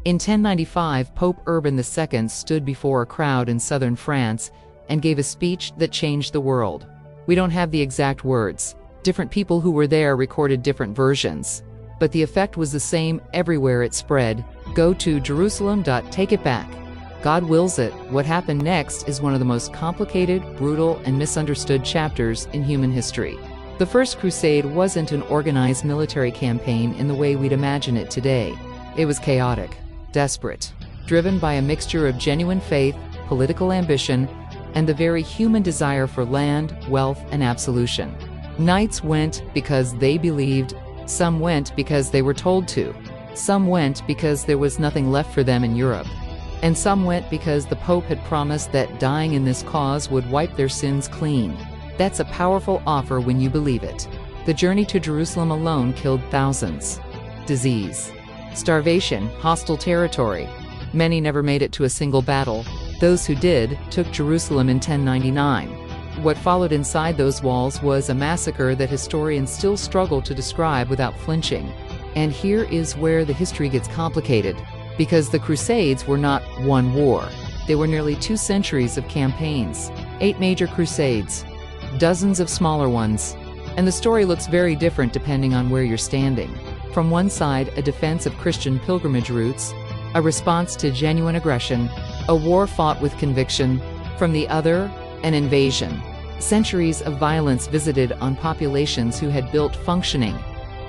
In 1095, Pope Urban II stood before a crowd in southern France and gave a speech that changed the world. We don't have the exact words. Different people who were there recorded different versions. But the effect was the same everywhere it spread. Go to Jerusalem. Take it back. God wills it. What happened next is one of the most complicated, brutal, and misunderstood chapters in human history. The First Crusade wasn't an organized military campaign in the way we'd imagine it today. It was chaotic, desperate, driven by a mixture of genuine faith, political ambition, and the very human desire for land, wealth, and absolution. Knights went because they believed, some went because they were told to, some went because there was nothing left for them in Europe, and some went because the Pope had promised that dying in this cause would wipe their sins clean. That's a powerful offer when you believe it. The journey to Jerusalem alone killed thousands. Disease, starvation, hostile territory. Many never made it to a single battle. Those who did took Jerusalem in 1099. What followed inside those walls was a massacre that historians still struggle to describe without flinching. And here is where the history gets complicated, because the Crusades were not one war. They were nearly 2 centuries of campaigns, 8 major crusades, dozens of smaller ones. And the story looks very different depending on where you're standing. From one side, a defense of Christian pilgrimage routes, a response to genuine aggression, a war fought with conviction. From the other, an invasion. Centuries of violence visited on populations who had built functioning,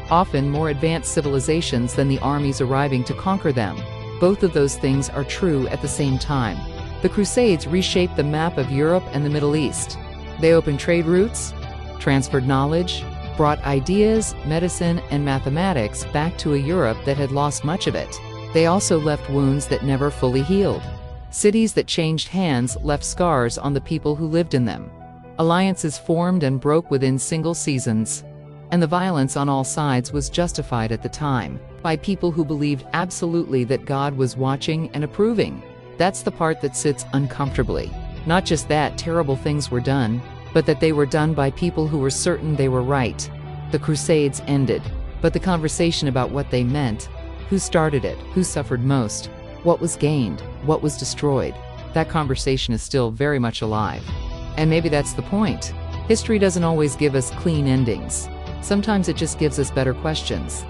often more advanced civilizations than the armies arriving to conquer them. Both of those things are true at the same time. The Crusades reshaped the map of Europe and the Middle East. They opened trade routes, transferred knowledge, brought ideas, medicine, and mathematics back to a Europe that had lost much of it. They also left wounds that never fully healed. Cities that changed hands left scars on the people who lived in them. Alliances formed and broke within single seasons. And the violence on all sides was justified at the time by people who believed absolutely that God was watching and approving. That's the part that sits uncomfortably. Not just that terrible things were done, but that they were done by people who were certain they were right. The Crusades ended, but the conversation about what they meant, who started it, who suffered most, what was gained, what was destroyed, that conversation is still very much alive. And maybe that's the point. History doesn't always give us clean endings. Sometimes it just gives us better questions.